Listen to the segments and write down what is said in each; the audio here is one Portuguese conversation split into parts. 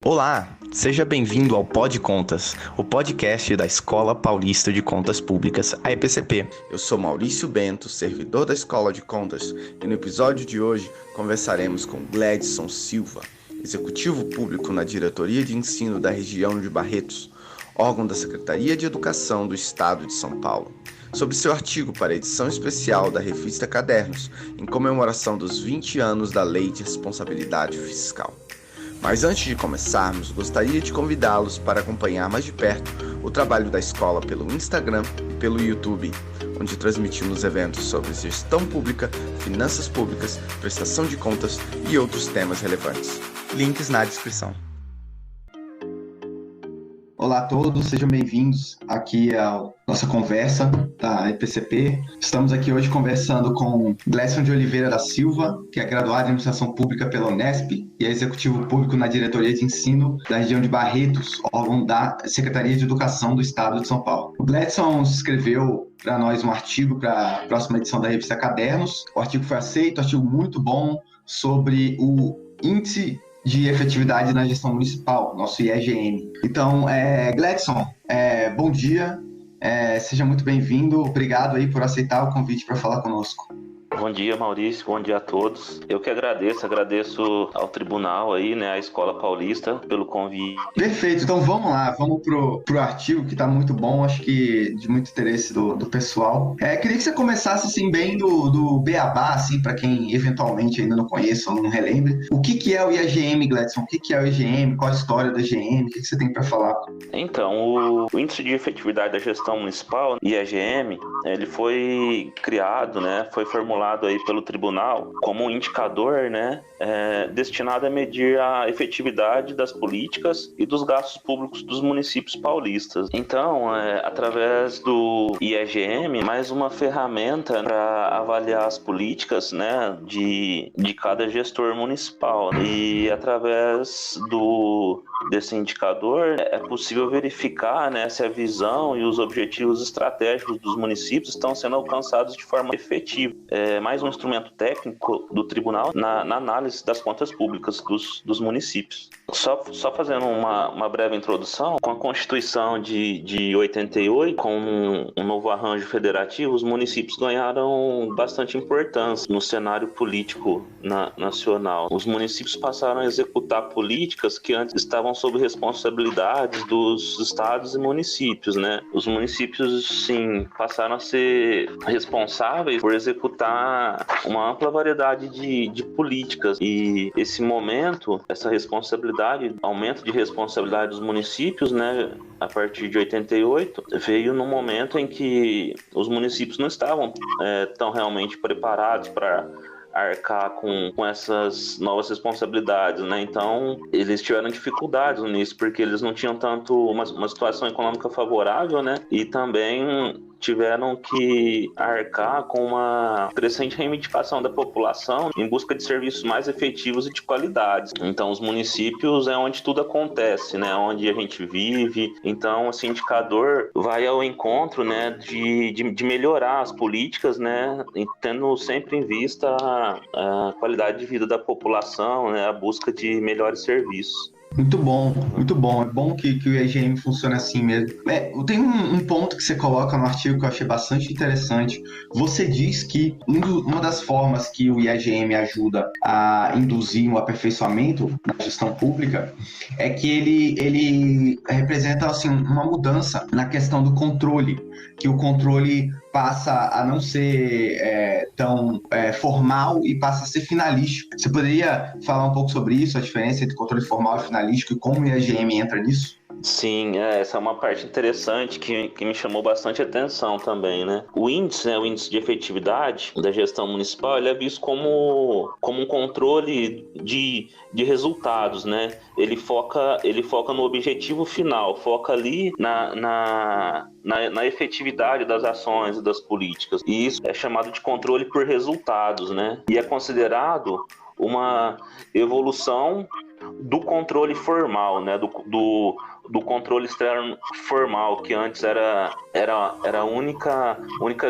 Olá, seja bem-vindo ao Pod Contas, o podcast da Escola Paulista de Contas Públicas, a EPCP. Eu sou Maurício Bento, servidor da Escola de Contas, e no episódio de hoje conversaremos com Gledson Silva, executivo público na Diretoria de Ensino da região de Barretos, órgão da Secretaria de Educação do Estado de São Paulo, sobre seu artigo para a edição especial da revista Cadernos, em comemoração dos 20 anos da Lei de Responsabilidade Fiscal. Mas antes de começarmos, gostaria de convidá-los para acompanhar mais de perto o trabalho da escola pelo Instagram e pelo YouTube, onde transmitimos eventos sobre gestão pública, finanças públicas, prestação de contas e outros temas relevantes. Links na descrição. Olá a todos, sejam bem-vindos aqui à nossa conversa da EPCP. Estamos aqui hoje conversando com Gledson de Oliveira da Silva, que é graduado em Administração Pública pela Unesp e é executivo público na Diretoria de Ensino da região de Barretos, órgão da Secretaria de Educação do Estado de São Paulo. O Gledson escreveu para nós um artigo para a próxima edição da revista Cadernos. O artigo foi aceito, um artigo muito bom sobre o índice de efetividade na gestão municipal, nosso IEGM. Então, Gledson, bom dia, seja muito bem-vindo, obrigado aí por aceitar o convite para falar conosco. Bom dia, Maurício, bom dia a todos. Eu que agradeço ao tribunal aí, né, à Escola Paulista pelo convite. Perfeito, então vamos lá, vamos pro artigo que está muito bom, acho que de muito interesse do pessoal. Queria que você começasse assim bem do beabá, assim, para quem eventualmente ainda não conheça ou não relembre. O que é o IEGM, Gledson? O que é o IEGM? Qual a história do IEGM? O que você tem para falar? Então, o Índice de Efetividade da Gestão Municipal, IEGM, ele foi criado, né, foi formulado aí pelo tribunal como um indicador, né, destinado a medir a efetividade das políticas e dos gastos públicos dos municípios paulistas. Então, através do IEGM, mais uma ferramenta para avaliar as políticas, né, de cada gestor municipal. E através desse indicador é possível verificar, né, se a visão e os objetivos estratégicos dos municípios estão sendo alcançados de forma efetiva. Mais um instrumento técnico do tribunal na análise das contas públicas dos municípios. Só fazendo uma breve introdução, com a Constituição de 88, com um novo arranjo federativo, os municípios ganharam bastante importância no cenário político nacional. Os municípios passaram a executar políticas que antes estavam sob responsabilidades dos estados e municípios, né? Os municípios, sim, passaram a ser responsáveis por executar uma ampla variedade de políticas, e esse momento, essa responsabilidade, aumento de responsabilidade dos municípios, né, a partir de 88, veio num momento em que os municípios não estavam tão realmente preparados para arcar com essas novas responsabilidades, né? Então, eles tiveram dificuldades nisso, porque eles não tinham tanto uma situação econômica favorável, né? E também tiveram que arcar com uma crescente reivindicação da população em busca de serviços mais efetivos e de qualidade. Então, os municípios é onde tudo acontece, né? Onde a gente vive. Então, esse indicador vai ao encontro, né, de melhorar as políticas, né, tendo sempre em vista a qualidade de vida da população, né, a busca de melhores serviços. Muito bom, muito bom. É bom que o IEGM funcione assim mesmo. Tem um ponto que você coloca no artigo que eu achei bastante interessante. Você diz que uma das formas que o IEGM ajuda a induzir um aperfeiçoamento na gestão pública é que ele representa assim, uma mudança na questão do controle, que o controle passa a não ser tão formal e passa a ser finalístico. Você poderia falar um pouco sobre isso, a diferença entre controle formal e finalístico, e como o IEGM entra nisso? Sim, essa é uma parte interessante que me chamou bastante atenção também, né? O índice, né, o índice de efetividade da gestão municipal, ele é visto como um controle de resultados, né? Ele foca no objetivo final, foca ali na efetividade das ações e das políticas. E isso é chamado de controle por resultados, né? E é considerado uma evolução do controle formal, né? do controle externo formal, que antes era a única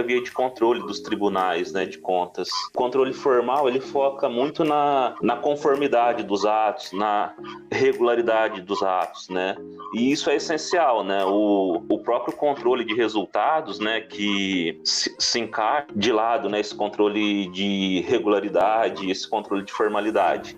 via de controle dos tribunais, né, de contas. O controle formal, ele foca muito na conformidade dos atos, na regularidade dos atos, né? E isso é essencial, né? O próprio controle de resultados, né, que se encaixa de lado, né, esse controle de regularidade, esse controle de formalidade.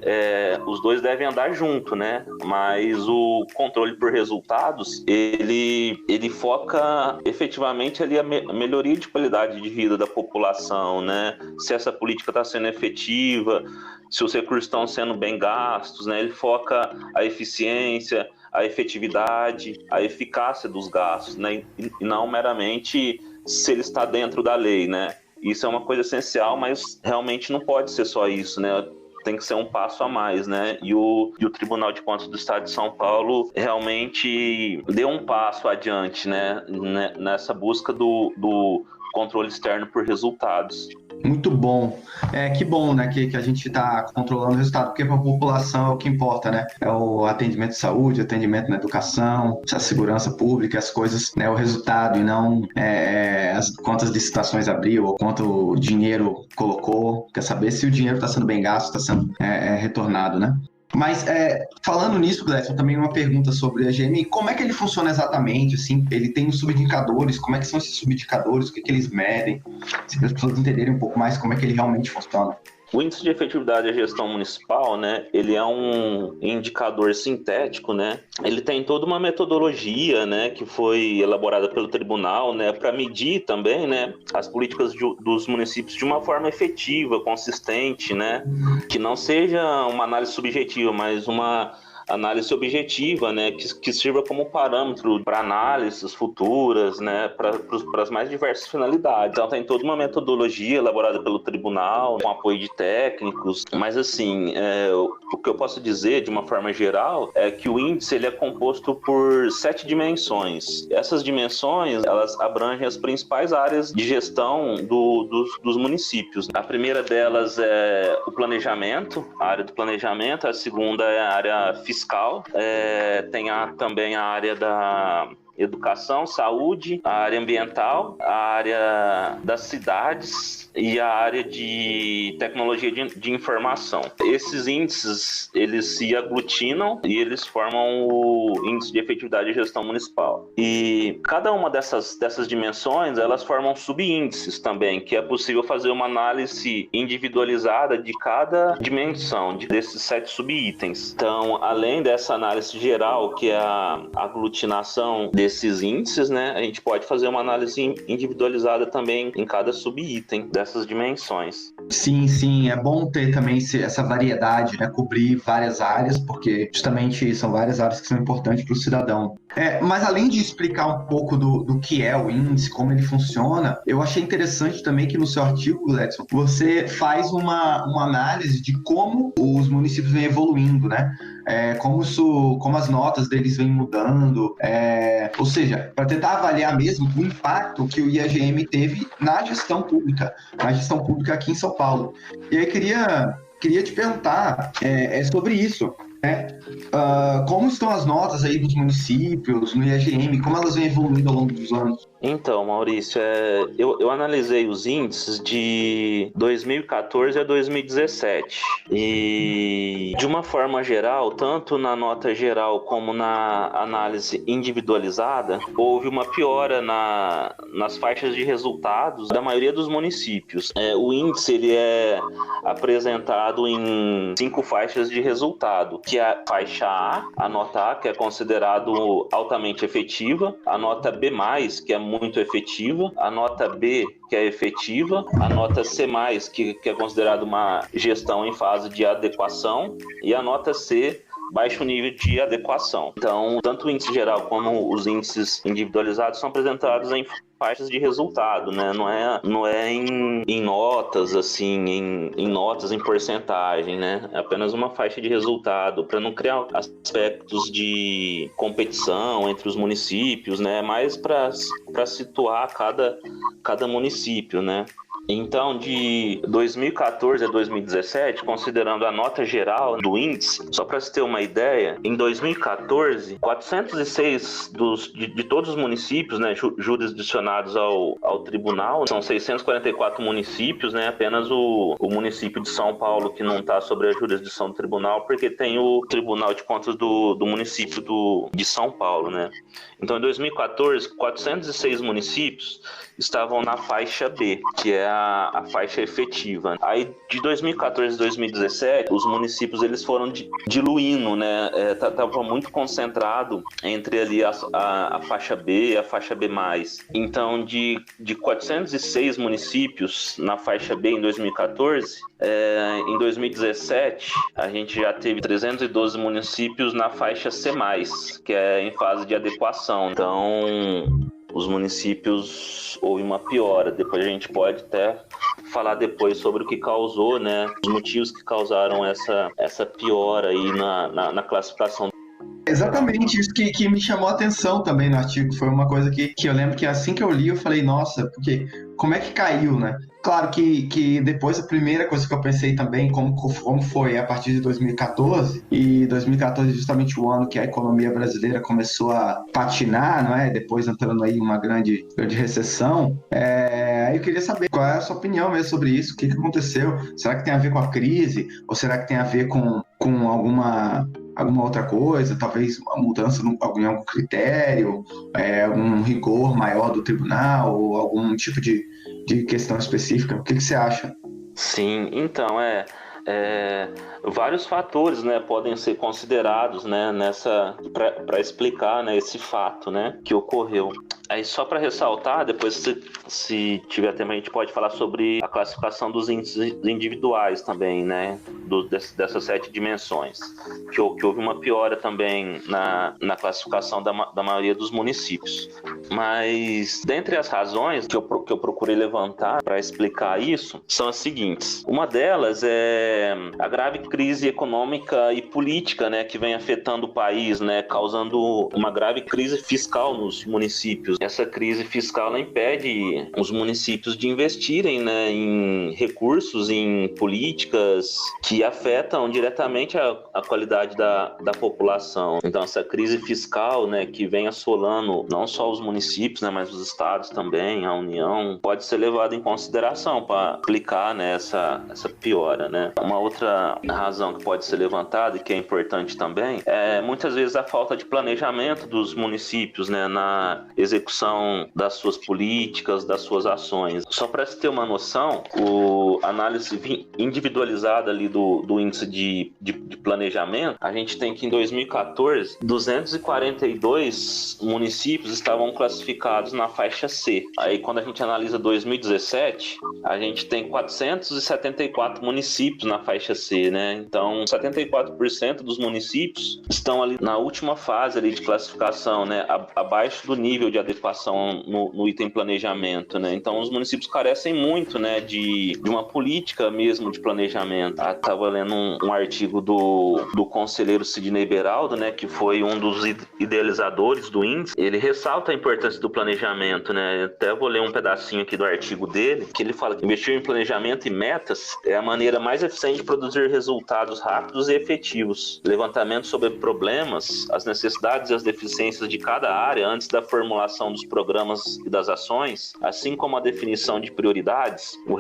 Os dois devem andar junto, né? Mas o controle por resultados, ele foca efetivamente ali a melhoria de qualidade de vida da população, né? Se essa política está sendo efetiva, se os recursos estão sendo bem gastos, né? Ele foca a eficiência, a efetividade, a eficácia dos gastos, né? E não meramente se ele está dentro da lei, né? Isso é uma coisa essencial, mas realmente não pode ser só isso, né? Tem que ser um passo a mais, né? E o Tribunal de Contas do Estado de São Paulo realmente deu um passo adiante, né? Nessa busca do controle externo por resultados. Muito bom. Que bom, né, que a gente está controlando o resultado, porque para a população é o que importa, né? É o atendimento de saúde, atendimento na educação, a segurança pública, as coisas, né? O resultado e não quantas licitações abriu ou quanto dinheiro colocou. Quer saber se o dinheiro está sendo bem gasto, está sendo retornado, né? Mas falando nisso, Gleison, também uma pergunta sobre a GM, como é que ele funciona exatamente, assim, ele tem os subindicadores, como é que são esses subindicadores, o que eles medem, se as pessoas entenderem um pouco mais como é que ele realmente funciona. O índice de efetividade da gestão municipal, né, ele é um indicador sintético, né? Ele tem toda uma metodologia, né, que foi elaborada pelo tribunal, né, para medir também, né, as políticas dos municípios de uma forma efetiva, consistente, né, que não seja uma análise subjetiva, mas uma análise objetiva, né, que sirva como parâmetro para análises futuras, né, para as mais diversas finalidades. Então tem toda uma metodologia elaborada pelo tribunal, com apoio de técnicos, mas assim, o que eu posso dizer de uma forma geral é que o índice ele é composto por 7 dimensões. Essas dimensões, elas abrangem as principais áreas de gestão dos municípios. A primeira delas é o planejamento, a área do planejamento, a segunda é a área fiscal, tem também a área da educação, saúde, a área ambiental, a área das cidades e a área de tecnologia de informação. Esses índices, eles se aglutinam e eles formam o índice de efetividade de gestão municipal. E cada uma dessas dimensões, elas formam subíndices também, que é possível fazer uma análise individualizada de cada dimensão desses 7 subitens. Então, além dessa análise geral, que é a aglutinação desses índices, né, a gente pode fazer uma análise individualizada também em cada subitem dessas dimensões. Sim, é bom ter também essa variedade, né, cobrir várias áreas, porque justamente são várias áreas que são importantes para o cidadão. Mas além de explicar um pouco do que é o índice, como ele funciona, eu achei interessante também que no seu artigo, Gleison, você faz uma análise de como os municípios vêm evoluindo, né? Como as notas deles vêm mudando, ou seja, para tentar avaliar mesmo o impacto que o IAGM teve na gestão pública aqui em São Paulo. E aí queria te perguntar sobre isso, né? Como estão as notas aí dos municípios no IAGM, como elas vêm evoluindo ao longo dos anos? Então, Maurício, eu analisei os índices de 2014 a 2017 e, de uma forma geral, tanto na nota geral como na análise individualizada, houve uma piora nas faixas de resultados da maioria dos municípios. O índice ele é apresentado em 5 faixas de resultado, que é a faixa A nota A, que é considerado altamente efetiva, a nota B+, que é muito efetiva, a nota B, que é efetiva, a nota C+, que é considerada uma gestão em fase de adequação, e a nota C, baixo nível de adequação. Então, tanto o índice geral como os índices individualizados são apresentados em faixas de resultado, né? Não é em notas, assim, em notas, em porcentagem, né? É apenas uma faixa de resultado, para não criar aspectos de competição entre os municípios, né? Mais para situar cada município, né? Então, de 2014 a 2017, considerando a nota geral do índice, só para se ter uma ideia, em 2014, 406 de todos os municípios, né, jurisdicionados ao tribunal, são 644 municípios, né, apenas o município de São Paulo que não está sobre a jurisdição do tribunal, porque tem o Tribunal de Contas do município de São Paulo, né. Então, em 2014, 406 municípios estavam na faixa B, que é a faixa efetiva. Aí, de 2014 a 2017, os municípios eles foram diluindo, né? Tava muito concentrado entre ali a faixa B e a faixa B+. Então, de 406 municípios na faixa B em 2014, em 2017, a gente já teve 312 municípios na faixa C+, que é em fase de adequação. Então, os municípios, houve uma piora. Depois a gente pode até falar depois sobre o que causou, né? Os motivos que causaram essa piora aí na classificação. Exatamente, isso que me chamou a atenção também no artigo. Foi uma coisa que eu lembro que assim que eu li, eu falei, nossa, porque como é que caiu, né? Claro que depois a primeira coisa que eu pensei também, como foi a partir de 2014, e 2014 é justamente o ano que a economia brasileira começou a patinar, não é? Depois entrando aí uma grande recessão. Aí eu queria saber qual é a sua opinião mesmo sobre isso, o que aconteceu? Será que tem a ver com a crise? Ou será que tem a ver com alguma outra coisa, talvez uma mudança em algum critério, algum rigor maior do tribunal, ou algum tipo de questão específica? O que você acha? Sim, então, vários fatores, né, podem ser considerados, né, para explicar, né, esse fato, né, que ocorreu. Aí só para ressaltar, depois se tiver tempo a gente pode falar sobre a classificação dos índices individuais também, né, dessas 7 dimensões, que houve uma piora também na classificação da maioria dos municípios. Mas dentre as razões que eu procurei levantar para explicar isso, são as seguintes. Uma delas é a grave crise econômica e política, né, que vem afetando o país, né, causando uma grave crise fiscal nos municípios. Essa crise fiscal ela impede os municípios de investirem, né, em recursos, em políticas que afetam diretamente a qualidade da população. Então, essa crise fiscal, né, que vem assolando não só os municípios, né, mas os estados também, a União, pode ser levada em consideração para aplicar, né, essa piora, né. Uma outra razão que pode ser levantada e que é importante também é muitas vezes a falta de planejamento dos municípios, né, na execução das suas políticas, das suas ações. Só para se ter uma noção, a análise individualizada ali do índice de planejamento, a gente tem que em 2014, 242 municípios estavam classificados na faixa C. Aí quando a gente analisa 2017, a gente tem 474 municípios na faixa C, né? Então, 74% dos municípios estão ali na última fase ali de classificação, né? Abaixo do nível de adequação no item planejamento, né? Então, os municípios carecem muito, né, de uma política mesmo de planejamento. Estava lendo um artigo do conselheiro Sidney Beraldo, né, que foi um dos idealizadores do índice. Ele ressalta a importância do planejamento, né? Até vou ler um pedacinho aqui do artigo dele, que ele fala que investir em planejamento e metas é a maneira mais eficiente de produzir resultados rápidos e efetivos. Levantamento sobre problemas, as necessidades e as deficiências de cada área antes da formulação dos programas e das ações, assim como a definição de prioridades, o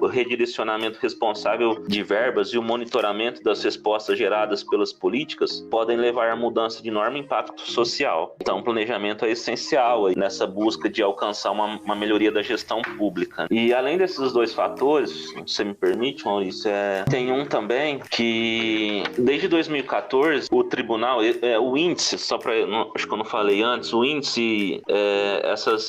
redirecionamento responsável de verbas e o monitoramento das respostas geradas pelas políticas podem levar à mudança de enorme impacto social. Então, o planejamento é essencial aí nessa busca de alcançar uma melhoria da gestão pública. E além desses dois fatores, se você me permite, Maurício, tem um também que desde 2014 o tribunal, o índice, acho que eu não falei antes, o índice,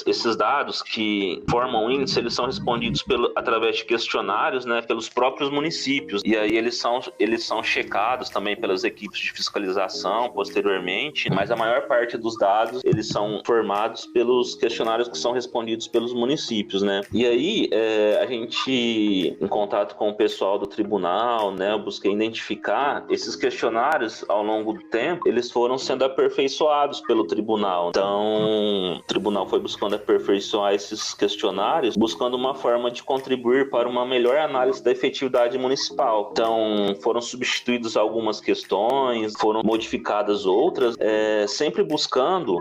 esses dados que formam o índice, eles são respondidos através de questionários, né, pelos próprios municípios, e aí eles são checados também pelas equipes de fiscalização posteriormente, mas a maior parte dos dados, eles são formados pelos questionários que são respondidos pelos municípios, né, e aí a gente, em contato com o pessoal do tribunal, né, né, eu busquei identificar esses questionários ao longo do tempo, eles foram sendo aperfeiçoados pelo tribunal. Então, o tribunal foi buscando aperfeiçoar esses questionários, buscando uma forma de contribuir para uma melhor análise da efetividade municipal. Então, foram substituídas algumas questões, foram modificadas outras, sempre buscando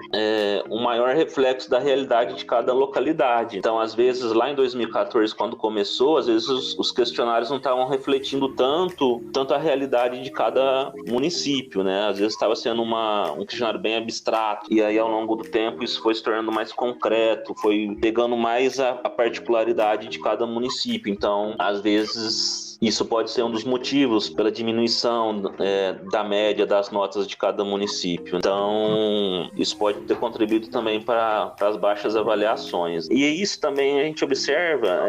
um maior reflexo da realidade de cada localidade. Então, às vezes, lá em 2014, quando começou, às vezes os questionários não estavam refletindo tanto a realidade de cada município, né? Às vezes estava sendo um questionário bem abstrato, e aí, ao longo do tempo, isso foi se tornando mais concreto, foi pegando mais a particularidade de cada município. Então, às vezes, isso pode ser um dos motivos pela diminuição da média das notas de cada município. Então, isso pode ter contribuído também para as baixas avaliações. E isso também a gente observa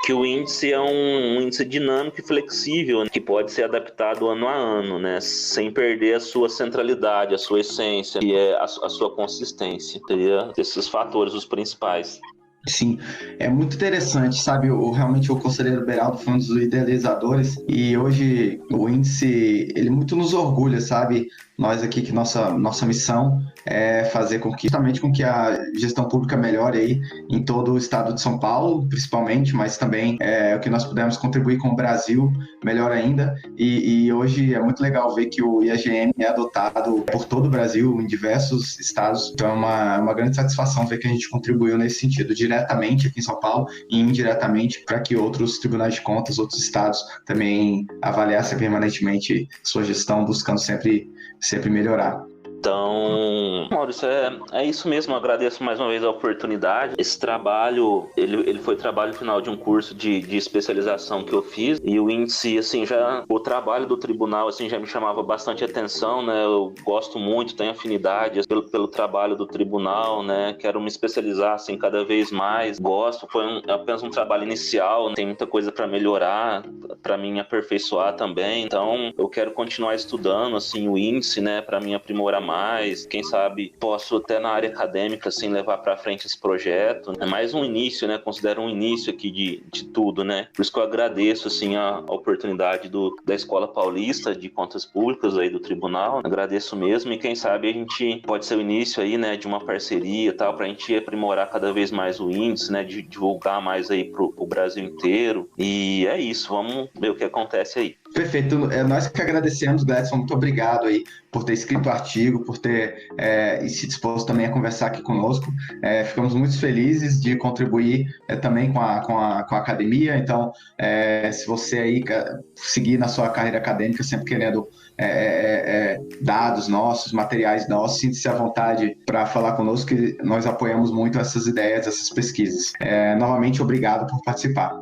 que o índice é um índice dinâmico e flexível, né, que pode ser adaptado ano a ano, né, sem perder a sua centralidade, a sua essência, que é a sua consistência. Seria esses fatores os principais. Sim, é muito interessante, sabe? Realmente o conselheiro Beraldo foi um dos idealizadores e hoje o índice, ele muito nos orgulha, sabe? Nós aqui, que nossa missão é fazer justamente com que a gestão pública melhore aí em todo o estado de São Paulo, principalmente, mas também o que nós pudermos contribuir com o Brasil, melhor ainda. E hoje é muito legal ver que o IAGM é adotado por todo o Brasil, em diversos estados. Então é uma grande satisfação ver que a gente contribuiu nesse sentido, diretamente aqui em São Paulo e indiretamente para que outros tribunais de contas, outros estados também avaliassem permanentemente sua gestão, buscando sempre melhorar. Então, Maurício, é isso mesmo. Eu agradeço mais uma vez a oportunidade. Esse trabalho, ele foi trabalho final de um curso de especialização que eu fiz, e o índice, assim, o trabalho do tribunal, assim, já me chamava bastante atenção, né? Eu gosto muito, tenho afinidade pelo trabalho do tribunal, né? Quero me especializar, assim, cada vez mais. Gosto, foi apenas um trabalho inicial, tem muita coisa para melhorar, para mim aperfeiçoar também. Então, eu quero continuar estudando, assim, o índice, né? Para mim aprimorar mais, quem sabe posso até na área acadêmica assim levar para frente esse projeto. É mais um início, né? Considero um início aqui de tudo, né? Por isso que eu agradeço assim a oportunidade da Escola Paulista de Contas Públicas aí do Tribunal. Agradeço mesmo, e quem sabe a gente pode ser o início aí, né, de uma parceria e tal, para a gente aprimorar cada vez mais o índice, né, de divulgar mais aí pro Brasil inteiro. E é isso, vamos ver o que acontece aí. Perfeito. Nós que agradecemos, Gladson, muito obrigado aí por ter escrito o artigo, por ter se disposto também a conversar aqui conosco. Ficamos muito felizes de contribuir também com a academia. Então, se você aí seguir na sua carreira acadêmica, sempre querendo dados nossos, materiais nossos, sinta-se à vontade para falar conosco, que nós apoiamos muito essas ideias, essas pesquisas. Novamente, obrigado por participar.